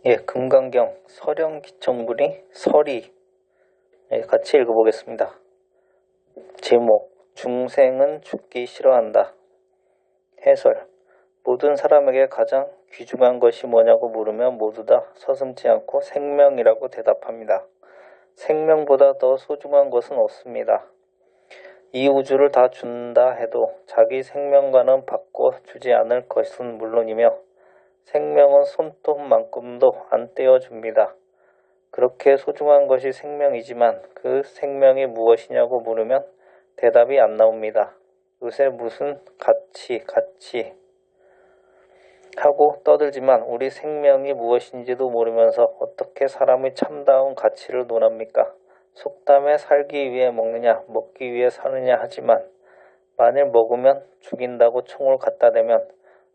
금강경 서령기청부리 서리 같이 읽어보겠습니다. 제목 중생은 죽기 싫어한다. 해설 모든 사람에게 가장 귀중한 것이 뭐냐고 물으면 모두 다 서슴지 않고 생명이라고 대답합니다. 생명보다 더 소중한 것은 없습니다. 이 우주를 다 준다 해도 자기 생명과는 바꿔주지 않을 것은 물론이며 생명은 손톱만큼도 안 떼어줍니다. 그렇게 소중한 것이 생명이지만 그 생명이 무엇이냐고 물으면 대답이 안 나옵니다. 요새 무슨 가치 하고 떠들지만 우리 생명이 무엇인지도 모르면서 어떻게 사람의 참다운 가치를 논합니까? 속담에 살기 위해 먹느냐 먹기 위해 사느냐 하지만 만일 먹으면 죽인다고 총을 갖다 대면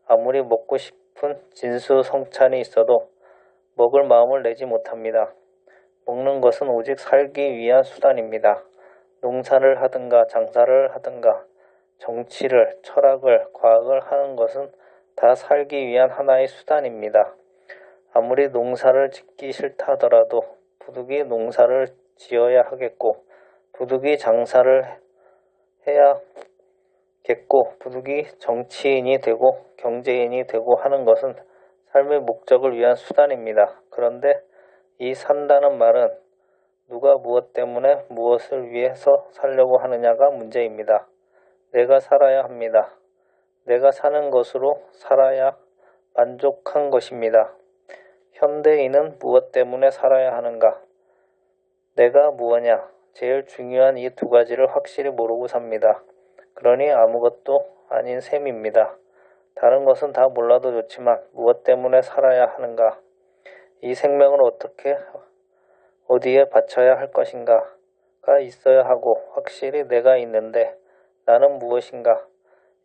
아무리 먹고 싶은 진수성찬이 있어도 먹을 마음을 내지 못합니다. 먹는 것은 오직 살기 위한 수단입니다. 농사를 하든가 장사를 하든가 정치를, 철학을, 과학을 하는 것은 다 살기 위한 하나의 수단입니다. 아무리 농사를 짓기 싫다 하더라도 부득이 농사를 지어야 하겠고 부득이 장사를 해야겠고 부득이 정치인이 되고 경제인이 되고 하는 것은 삶의 목적을 위한 수단입니다. 그런데 이 산다는 말은 누가 무엇 때문에 무엇을 위해서 살려고 하느냐가 문제입니다. 내가 살아야 합니다. 내가 사는 것으로 살아야 만족한 것입니다. 현대인은 무엇 때문에 살아야 하는가? 내가 무엇냐? 제일 중요한 이 두 가지를 확실히 모르고 삽니다. 그러니 아무것도 아닌 셈입니다. 다른 것은 다 몰라도 좋지만 무엇 때문에 살아야 하는가? 이 생명을 어디에 바쳐야 할 것인가가 있어야 하고 확실히 내가 있는데 나는 무엇인가?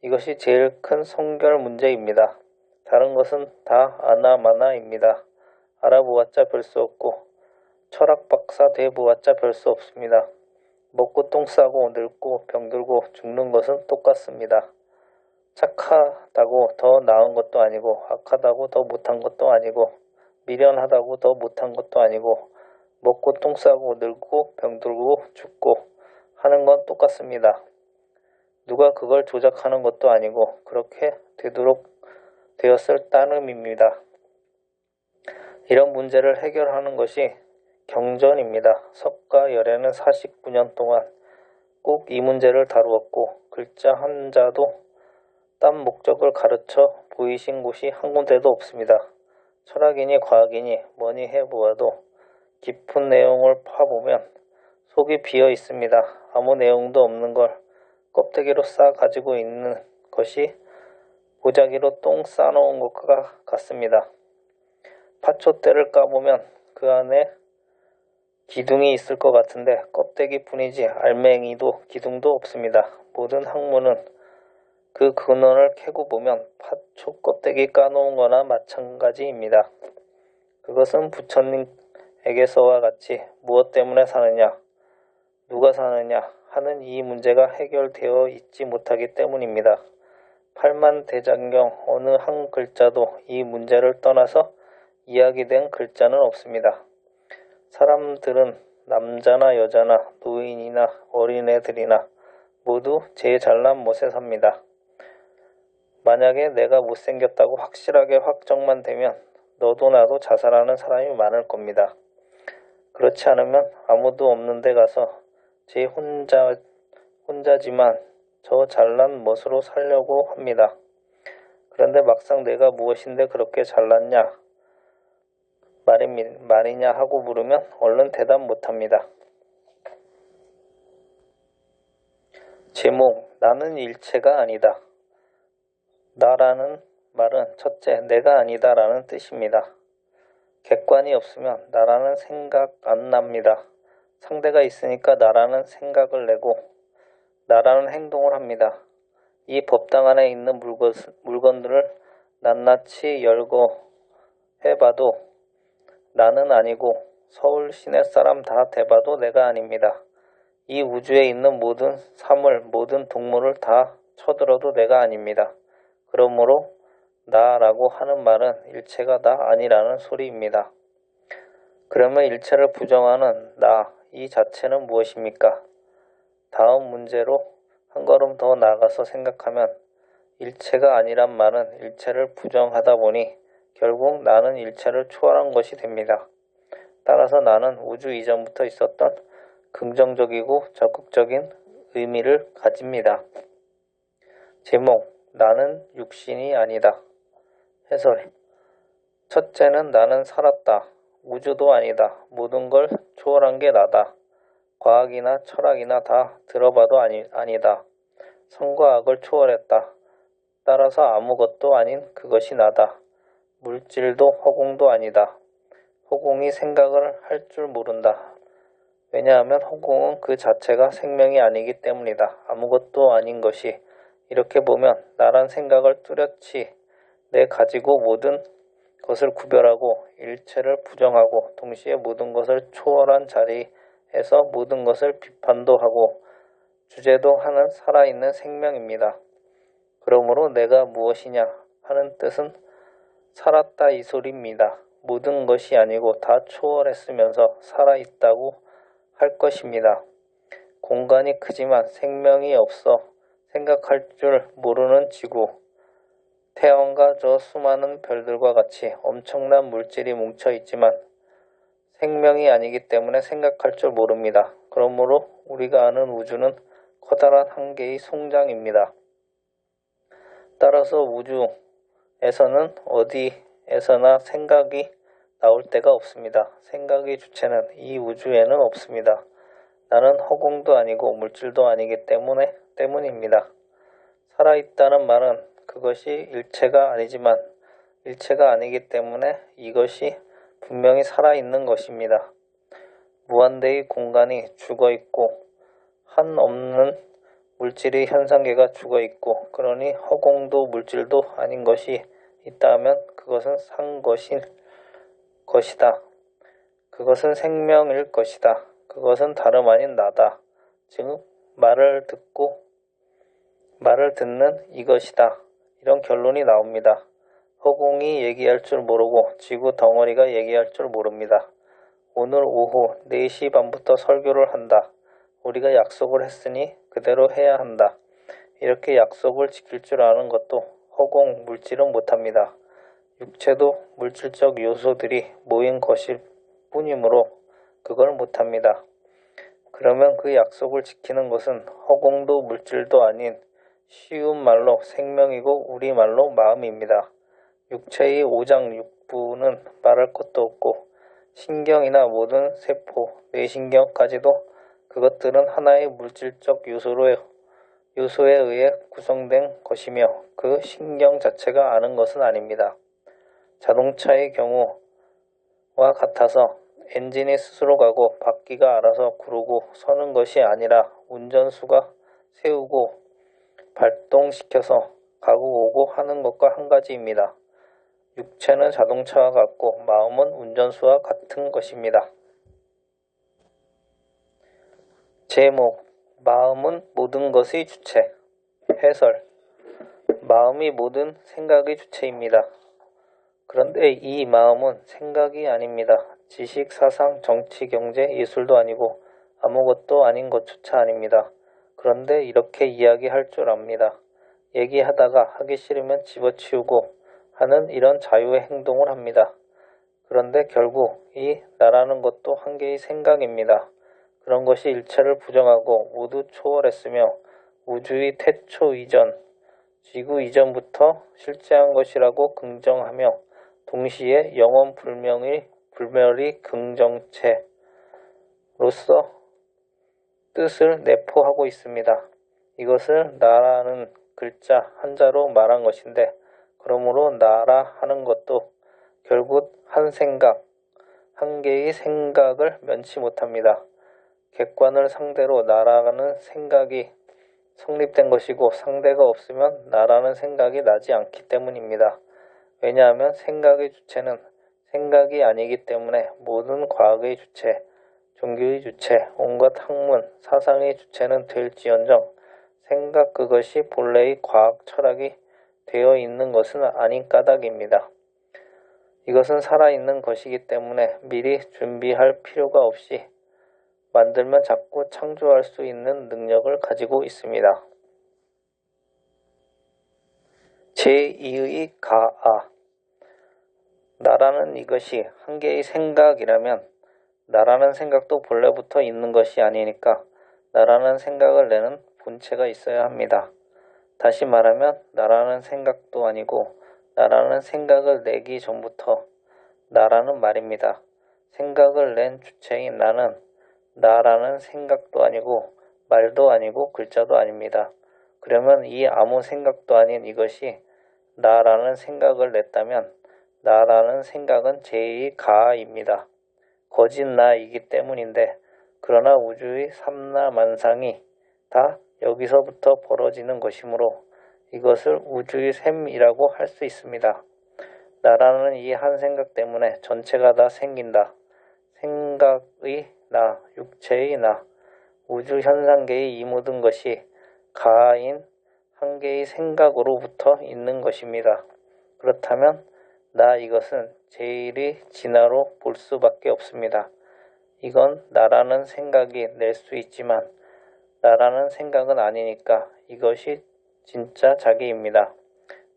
이것이 제일 큰 성결 문제입니다. 다른 것은 다 아나마나입니다. 알아보았자 별 수 없고 철학 박사 돼보았자 별 수 없습니다. 먹고 똥 싸고 늙고 병들고 죽는 것은 똑같습니다. 착하다고 더 나은 것도 아니고 악하다고 더 못한 것도 아니고 미련하다고 더 못한 것도 아니고 먹고 똥 싸고 늙고 병들고 죽고 하는 건 똑같습니다. 누가 그걸 조작하는 것도 아니고 그렇게 되도록 되었을 따름입니다. 이런 문제를 해결하는 것이 경전입니다. 석가 열애는 49년 동안 꼭 이 문제를 다루었고 글자 한자도 딴 목적을 가르쳐 보이신 곳이 한 군데도 없습니다. 철학이니 과학이니 뭐니 해보아도 깊은 내용을 파보면 속이 비어 있습니다. 아무 내용도 없는 걸 껍데기로 싸 가지고 있는 것이 보자기로 똥 싸놓은 것과 같습니다. 파초대를 까보면 그 안에 기둥이 있을 것 같은데 껍데기뿐이지 알맹이도 기둥도 없습니다. 모든 학문은 그 근원을 캐고 보면 파초 껍데기 까놓은 거나 마찬가지입니다. 그것은 부처님에게서와 같이 무엇 때문에 사느냐, 누가 사느냐 하는 이 문제가 해결되어 있지 못하기 때문입니다. 팔만대장경 어느 한 글자도 이 문제를 떠나서 이야기된 글자는 없습니다. 사람들은 남자나 여자나 노인이나 어린애들이나 모두 제일 잘난 못에 삽니다. 만약에 내가 못생겼다고 확실하게 확정만 되면 너도 나도 자살하는 사람이 많을 겁니다. 그렇지 않으면 아무도 없는 데 가서 제 혼자지만 저 잘난 멋으로 살려고 합니다. 그런데 막상 내가 무엇인데 그렇게 잘났냐 말이냐 하고 물으면 얼른 대답 못합니다. 제목 나는 일체가 아니다. 나라는 말은 첫째 내가 아니다 라는 뜻입니다. 객관이 없으면 나라는 생각 안 납니다. 상대가 있으니까 나라는 생각을 내고 나라는 행동을 합니다. 이 법당 안에 있는 물건들을 낱낱이 열거해봐도 나는 아니고 서울 시내 사람 다 대봐도 내가 아닙니다. 이 우주에 있는 모든 사물, 모든 동물을 다 쳐들어도 내가 아닙니다. 그러므로 나라고 하는 말은 일체가 나 아니라는 소리입니다. 그러면 일체를 부정하는 나, 이 자체는 무엇입니까? 다음 문제로 한 걸음 더 나아가서 생각하면 일체가 아니란 말은 일체를 부정하다 보니 결국 나는 일체를 초월한 것이 됩니다. 따라서 나는 우주 이전부터 있었던 긍정적이고 적극적인 의미를 가집니다. 제목, 나는 육신이 아니다. 해설, 첫째는 나는 살았다. 우주도 아니다. 모든 걸 초월한 게 나다. 과학이나 철학이나 다 들어봐도 아니다. 선과 악을 초월했다. 따라서 아무것도 아닌 그것이 나다. 물질도 허공도 아니다. 허공이 생각을 할 줄 모른다. 왜냐하면 허공은 그 자체가 생명이 아니기 때문이다. 아무것도 아닌 것이. 이렇게 보면 나란 생각을 뚜렷이 내 가지고 모든 것을 구별하고 일체를 부정하고 동시에 모든 것을 초월한 자리에서 모든 것을 비판도 하고 주제도 하는 살아있는 생명입니다. 그러므로 내가 무엇이냐 하는 뜻은 살았다 이 소리입니다. 모든 것이 아니고 다 초월했으면서 살아있다고 할 것입니다. 공간이 크지만 생명이 없어 생각할 줄 모르는 지구, 태양과 저 수많은 별들과 같이 엄청난 물질이 뭉쳐있지만 생명이 아니기 때문에 생각할 줄 모릅니다. 그러므로 우리가 아는 우주는 커다란 한계의 송장입니다. 따라서 우주에서는 어디에서나 생각이 나올 데가 없습니다. 생각의 주체는 이 우주에는 없습니다. 나는 허공도 아니고 물질도 아니기 때문입니다. 살아있다는 말은 그것이 일체가 아니지만 일체가 아니기 때문에 이것이 분명히 살아있는 것입니다. 무한대의 공간이 죽어있고 한없는 물질의 현상계가 죽어있고 그러니 허공도 물질도 아닌 것이 있다면 그것은 산 것이다. 그것은 생명일 것이다. 그것은 다름 아닌 나다. 즉 말을 듣는 이것이다. 이런 결론이 나옵니다. 허공이 얘기할 줄 모르고 지구 덩어리가 얘기할 줄 모릅니다. 오늘 오후 4시 반부터 설교를 한다. 우리가 약속을 했으니 그대로 해야 한다. 이렇게 약속을 지킬 줄 아는 것도 허공, 물질은 못합니다. 육체도 물질적 요소들이 모인 것일 뿐이므로 그걸 못합니다. 그러면 그 약속을 지키는 것은 허공도 물질도 아닌 쉬운 말로 생명이고 우리말로 마음입니다. 육체의 오장육부는 말할 것도 없고 신경이나 모든 세포, 뇌신경까지도 그것들은 하나의 물질적 요소에 의해 구성된 것이며 그 신경 자체가 아는 것은 아닙니다. 자동차의 경우와 같아서 엔진이 스스로 가고 바퀴가 알아서 구르고 서는 것이 아니라 운전수가 세우고 발동시켜서 가고 오고 하는 것과 한 가지입니다. 육체는 자동차와 같고 마음은 운전수와 같은 것입니다. 제목, 마음은 모든 것의 주체. 해설, 마음이 모든 생각의 주체입니다. 그런데 이 마음은 생각이 아닙니다. 지식, 사상, 정치, 경제, 예술도 아니고 아무것도 아닌 것조차 아닙니다. 그런데 이렇게 이야기할 줄 압니다. 얘기하다가 하기 싫으면 집어치우고 하는 이런 자유의 행동을 합니다. 그런데 결국 이 나라는 것도 한 개의 생각입니다. 그런 것이 일체를 부정하고 모두 초월했으며 우주의 태초 이전, 지구 이전부터 실제한 것이라고 긍정하며 동시에 영원 불멸의 긍정체로서 뜻을 내포하고 있습니다. 이것을 나라는 글자 한자로 말한 것인데 그러므로 나라 하는 것도 결국 한 생각, 한 개의 생각을 면치 못합니다. 객관을 상대로 나라는 생각이 성립된 것이고 상대가 없으면 나라는 생각이 나지 않기 때문입니다. 왜냐하면 생각의 주체는 생각이 아니기 때문에 모든 과학의 주체, 종교의 주체, 온갖 학문, 사상의 주체는 될지언정 생각 그것이 본래의 과학 철학이 되어 있는 것은 아닌 까닭입니다. 이것은 살아있는 것이기 때문에 미리 준비할 필요가 없이 만들면 자꾸 창조할 수 있는 능력을 가지고 있습니다. 제2의 가아. 나라는 이것이 한 개의 생각이라면 나라는 생각도 본래부터 있는 것이 아니니까 나라는 생각을 내는 본체가 있어야 합니다. 다시 말하면 나라는 생각도 아니고 나라는 생각을 내기 전부터 나라는 말입니다. 생각을 낸 주체인 나는 나라는 생각도 아니고 말도 아니고 글자도 아닙니다. 그러면 이 아무 생각도 아닌 이것이 나라는 생각을 냈다면 나라는 생각은 제2의 가아입니다. 거짓 나이기 때문인데 그러나 우주의 삼라만상이 다 여기서부터 벌어지는 것이므로 이것을 우주의 셈이라고 할 수 있습니다. 나라는 이 한 생각 때문에 전체가 다 생긴다. 생각의 나, 육체의 나, 우주 현상계의 이 모든 것이 가인 한 개의 생각으로부터 있는 것입니다. 그렇다면 나 이것은 제일의 진화로 볼 수밖에 없습니다. 이건 나라는 생각이 낼 수 있지만 나라는 생각은 아니니까 이것이 진짜 자기입니다.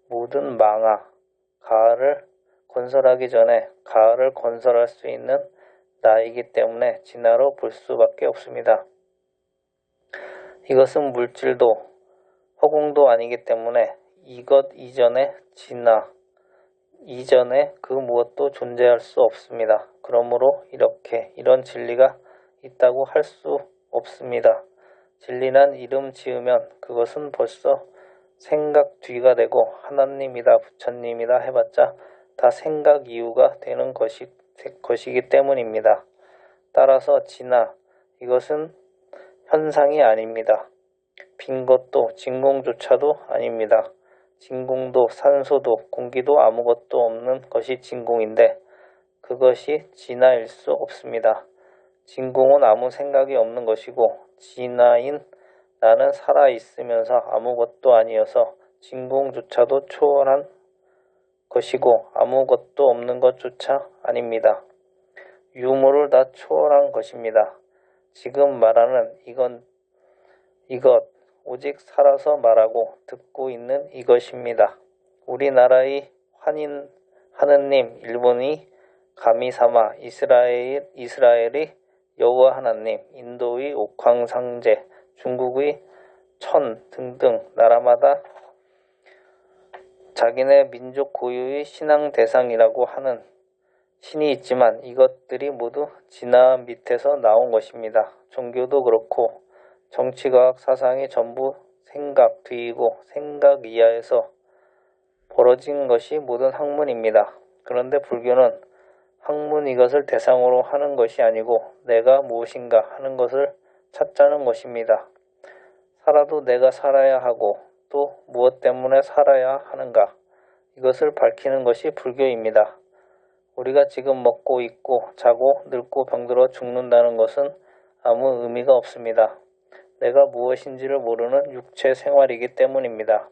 모든 망아, 가을을 건설하기 전에 가을을 건설할 수 있는 나이기 때문에 진화로 볼 수밖에 없습니다. 이것은 물질도 허공도 아니기 때문에 이것 이전에 진화, 이전에 그 무엇도 존재할 수 없습니다. 그러므로 이런 진리가 있다고 할 수 없습니다. 진리란 이름 지으면 그것은 벌써 생각 뒤가 되고 하나님이다 부처님이다 해봤자 다 생각 이유가 되는 것이기 때문입니다. 따라서 진화, 이것은 현상이 아닙니다. 빈 것도 진공조차도 아닙니다. 진공도 산소도 공기도 아무것도 없는 것이 진공인데 그것이 진화일 수 없습니다. 진공은 아무 생각이 없는 것이고 진화인 나는 살아있으면서 아무것도 아니어서 진공조차도 초월한 것이고 아무것도 없는 것조차 아닙니다. 유무를 다 초월한 것입니다. 지금 말하는 이것, 오직 살아서 말하고 듣고 있는 이것입니다. 우리나라의 환인 하느님, 일본의 가미사마, 이스라엘의 여호와 하나님, 인도의 옥황상제, 중국의 천 등등 나라마다 자기네 민족 고유의 신앙 대상이라고 하는 신이 있지만 이것들이 모두 진화 밑에서 나온 것입니다. 종교도 그렇고 정치과학 사상이 전부 생각 뒤이고 생각 이하에서 벌어진 것이 모든 학문입니다. 그런데 불교는 학문 이것을 대상으로 하는 것이 아니고 내가 무엇인가 하는 것을 찾자는 것입니다. 살아도 내가 살아야 하고 또 무엇 때문에 살아야 하는가 이것을 밝히는 것이 불교입니다. 우리가 지금 먹고 있고 자고 늙고 병들어 죽는다는 것은 아무 의미가 없습니다. 내가 무엇인지를 모르는 육체 생활이기 때문입니다.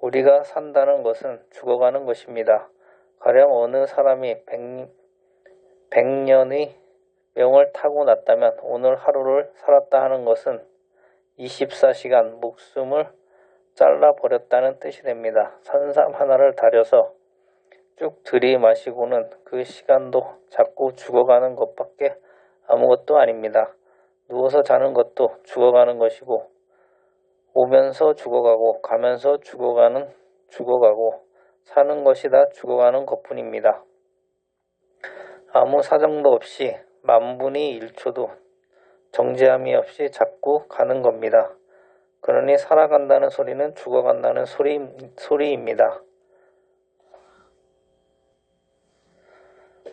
우리가 산다는 것은 죽어가는 것입니다. 가령 어느 사람이 100년의 명을 타고났다면 오늘 하루를 살았다 하는 것은 24시간 목숨을 잘라버렸다는 뜻이 됩니다. 산삼 하나를 다려서 쭉 들이마시고는 그 시간도 자꾸 죽어가는 것밖에 아무것도 아닙니다. 누워서 자는 것도 죽어가는 것이고 오면서 죽어가고 가면서 죽어가고 사는 것이 다 죽어가는 것뿐입니다. 아무 사정도 없이 만분의 1초도 정지함이 없이 자꾸 가는 겁니다. 그러니 살아간다는 소리는 죽어간다는 소리입니다.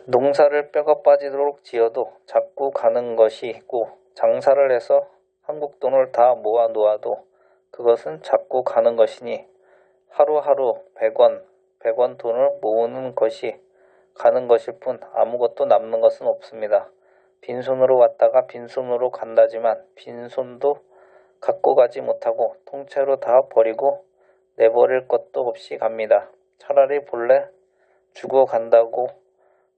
농사를 뼈가 빠지도록 지어도 자꾸 가는 것이고 장사를 해서 한국 돈을 다 모아 놓아도 그것은 자꾸 가는 것이니 하루하루 100원 돈을 모으는 것이 가는 것일 뿐 아무것도 남는 것은 없습니다. 빈손으로 왔다가 빈손으로 간다지만 빈손도 갖고 가지 못하고 통째로 다 버리고 내버릴 것도 아무것도 없이 갑니다. 차라리 본래 죽어간다고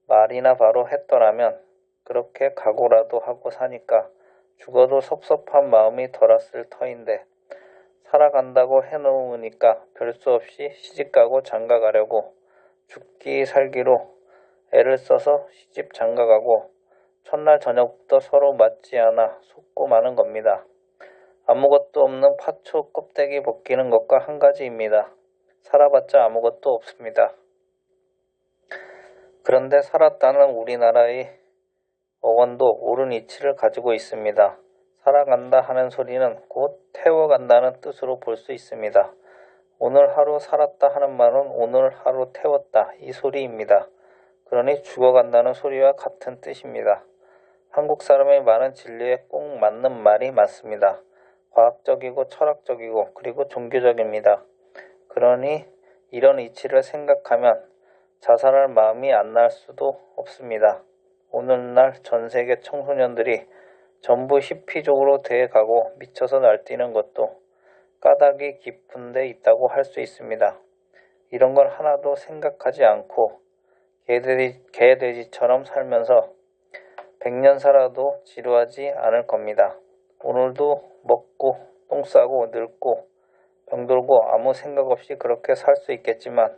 말이나 바로 했더라면 그렇게 각오라도 하고 사니까 죽어도 섭섭한 마음이 덜었을 터인데 살아간다고 해놓으니까 별 수 없이 시집가고 장가가려고 죽기 살기로 애를 써서 시집 장가가고 첫날 저녁부터 서로 맞지 않아 속고 마는 겁니다. 아무것도 없는 파초 껍데기 벗기는 것과 한 가지입니다. 살아봤자 아무것도 없습니다. 그런데 살았다는 우리나라의 어원도 옳은 이치를 가지고 있습니다. 살아간다 하는 소리는 곧 태워간다는 뜻으로 볼 수 있습니다. 오늘 하루 살았다 하는 말은 오늘 하루 태웠다 이 소리입니다. 그러니 죽어간다는 소리와 같은 뜻입니다. 한국 사람의 많은 진리에 꼭 맞는 말이 많습니다. 과학적이고 철학적이고 그리고 종교적입니다. 그러니 이런 이치를 생각하면 자살할 마음이 안 날 수도 없습니다. 오늘날 전 세계 청소년들이 전부 히피족으로 돼가고 미쳐서 날뛰는 것도 까닭이 깊은 데 있다고 할 수 있습니다. 이런 걸 하나도 생각하지 않고 개돼지처럼 살면서 100년 살아도 지루하지 않을 겁니다. 오늘도 먹고 똥 싸고 늙고 병들고 아무 생각 없이 그렇게 살 수 있겠지만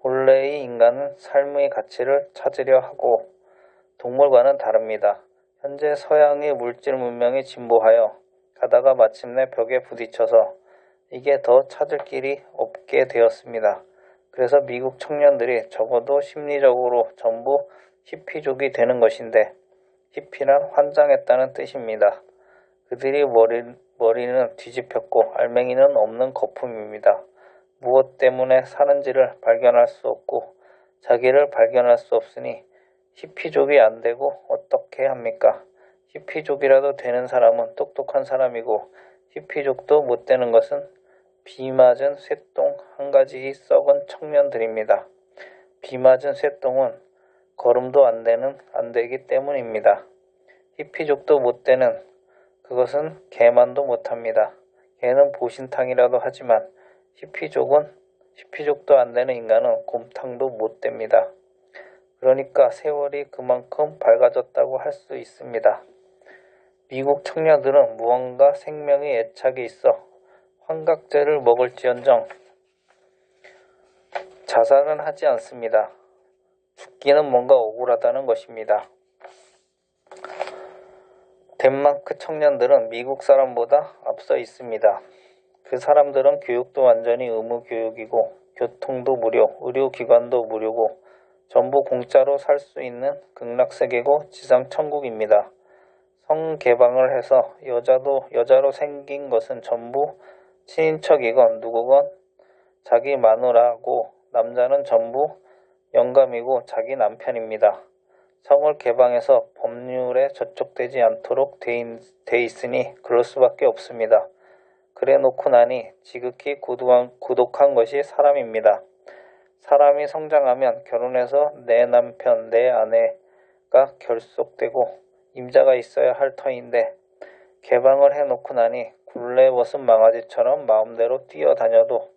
본래의 인간은 삶의 가치를 찾으려 하고 동물과는 다릅니다. 현재 서양의 물질 문명이 진보하여 가다가 마침내 벽에 부딪혀서 이게 더 찾을 길이 없게 되었습니다. 그래서 미국 청년들이 적어도 심리적으로 전부 히피족이 되는 것인데 히피란 환장했다는 뜻입니다. 그들이 머리는 뒤집혔고 알맹이는 없는 거품입니다. 무엇 때문에 사는지를 발견할 수 없고 자기를 발견할 수 없으니 히피족이 안 되고 어떻게 합니까? 히피족이라도 되는 사람은 똑똑한 사람이고 히피족도 못 되는 것은 비 맞은 쇠똥 한 가지 썩은 청년들입니다. 비 맞은 쇠똥은 걸음도 안 되기 때문입니다. 히피족도 못 되는 그것은 개만도 못합니다. 개는 보신탕이라도 하지만 히피족도 안 되는 인간은 곰탕도 못 됩니다. 그러니까 세월이 그만큼 밝아졌다고 할 수 있습니다. 미국 청년들은 무언가 생명의 애착이 있어 환각제를 먹을지언정 자살은 하지 않습니다. 죽기는 뭔가 억울하다는 것입니다. 덴마크 청년들은 미국 사람보다 앞서 있습니다. 그 사람들은 교육도 완전히 의무 교육이고 교통도 무료, 의료기관도 무료고 전부 공짜로 살 수 있는 극락세계고 지상천국입니다. 성개방을 해서 여자로 생긴 것은 전부 친인척이건 누구건 자기 마누라고 남자는 전부 영감이고 자기 남편입니다. 성을 개방해서 법률에 저촉되지 않도록 돼 있으니 그럴 수밖에 없습니다. 그래 놓고 나니 지극히 고독한 것이 사람입니다. 사람이 성장하면 결혼해서 내 남편, 내 아내가 결속되고 임자가 있어야 할 터인데 개방을 해놓고 나니 굴레 벗은 망아지처럼 마음대로 뛰어다녀도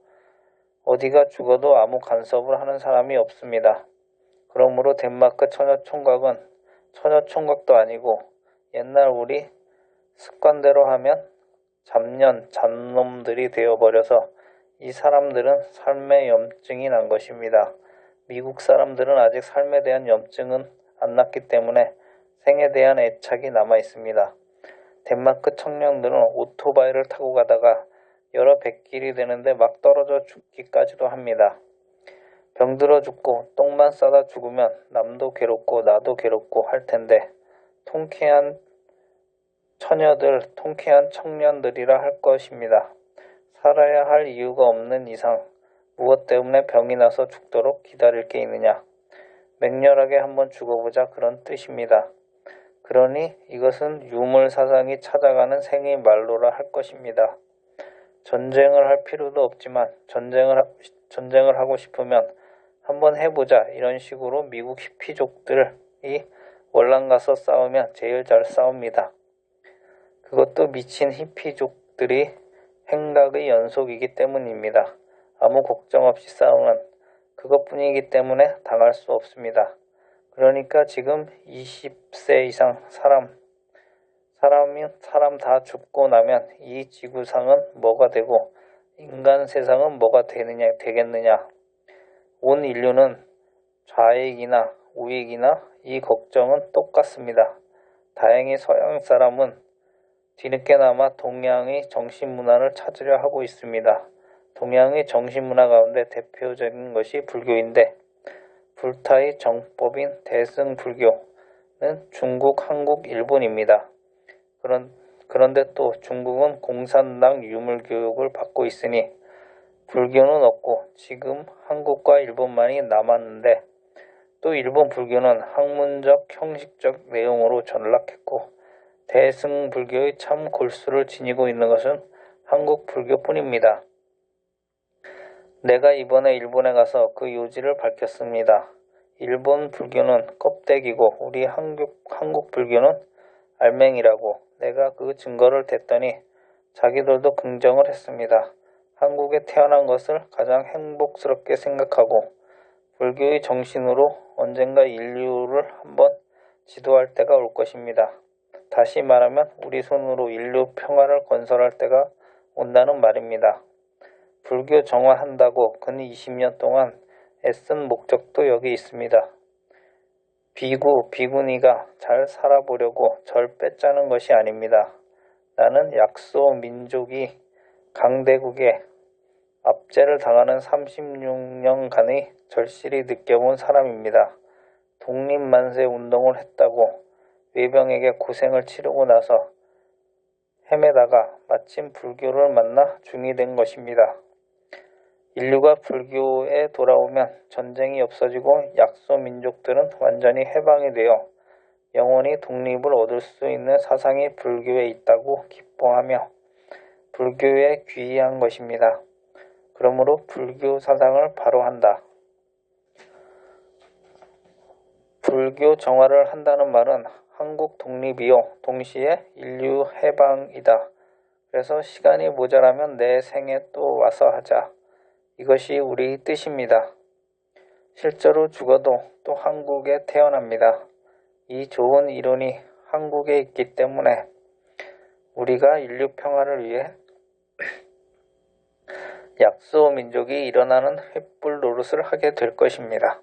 어디가 죽어도 아무 간섭을 하는 사람이 없습니다. 그러므로 덴마크 처녀총각은 처녀총각도 아니고 옛날 우리 습관대로 하면 잡놈들이 되어버려서 이 사람들은 삶의 염증이 난 것입니다. 미국 사람들은 아직 삶에 대한 염증은 안 났기 때문에 생에 대한 애착이 남아 있습니다. 덴마크 청년들은 오토바이를 타고 가다가 여러 백길이 되는데 막 떨어져 죽기까지도 합니다. 병들어 죽고 똥만 싸다 죽으면 남도 괴롭고 나도 괴롭고 할 텐데 통쾌한 청년들이라 할 것입니다. 살아야 할 이유가 없는 이상 무엇 때문에 병이 나서 죽도록 기다릴 게 있느냐. 맹렬하게 한번 죽어보자 그런 뜻입니다. 그러니 이것은 유물 사상이 찾아가는 생의 말로라 할 것입니다. 전쟁을 할 필요도 없지만 전쟁을 하고 싶으면 한번 해보자 이런 식으로 미국 히피족들이 월남 가서 싸우면 제일 잘 싸웁니다. 그것도 미친 히피족들이 행각의 연속이기 때문입니다. 아무 걱정 없이 싸우는 그것뿐이기 때문에 당할 수 없습니다. 그러니까 지금 20세 이상 사람 다 죽고 나면 이 지구상은 뭐가 되고 인간 세상은 뭐가 되겠느냐. 온 인류는 좌익이나 우익이나 이 걱정은 똑같습니다. 다행히 서양 사람은 뒤늦게나마 동양의 정신문화를 찾으려 하고 있습니다. 동양의 정신문화 가운데 대표적인 것이 불교인데 불타의 정법인 대승불교는 중국, 한국, 일본입니다. 그런데 또 중국은 공산당 유물교육을 받고 있으니 불교는 없고 지금 한국과 일본만이 남았는데 또 일본 불교는 학문적, 형식적 내용으로 전락했고 대승불교의 참 골수를 지니고 있는 것은 한국 불교뿐입니다. 내가 이번에 일본에 가서 그 요지를 밝혔습니다. 일본 불교는 껍데기고 우리 한국 불교는 알맹이라고 내가 그 증거를 댔더니 자기들도 긍정을 했습니다. 한국에 태어난 것을 가장 행복스럽게 생각하고 불교의 정신으로 언젠가 인류를 한번 지도할 때가 올 것입니다. 다시 말하면 우리 손으로 인류 평화를 건설할 때가 온다는 말입니다. 불교 정화한다고 근 20년 동안 애쓴 목적도 여기 있습니다. 비구니가 잘 살아보려고 절 빼짜는 것이 아닙니다. 나는 약소 민족이 강대국에 압제를 당하는 36년간의 절실히 느껴본 사람입니다. 독립만세 운동을 했다고 외병에게 고생을 치르고 나서 헤매다가 마침 불교를 만나 중이 된 것입니다. 인류가 불교에 돌아오면 전쟁이 없어지고 약소 민족들은 완전히 해방이 되어 영원히 독립을 얻을 수 있는 사상이 불교에 있다고 기뻐하며 불교에 귀의한 것입니다. 그러므로 불교 사상을 바로 한다. 불교 정화를 한다는 말은 한국 독립이요 동시에 인류 해방이다. 그래서 시간이 모자라면 내 생에 또 와서 하자. 이것이 우리 뜻입니다. 실제로 죽어도 또 한국에 태어납니다. 이 좋은 이론이 한국에 있기 때문에 우리가 인류 평화를 위해 약소 민족이 일어나는 횃불 노릇을 하게 될 것입니다.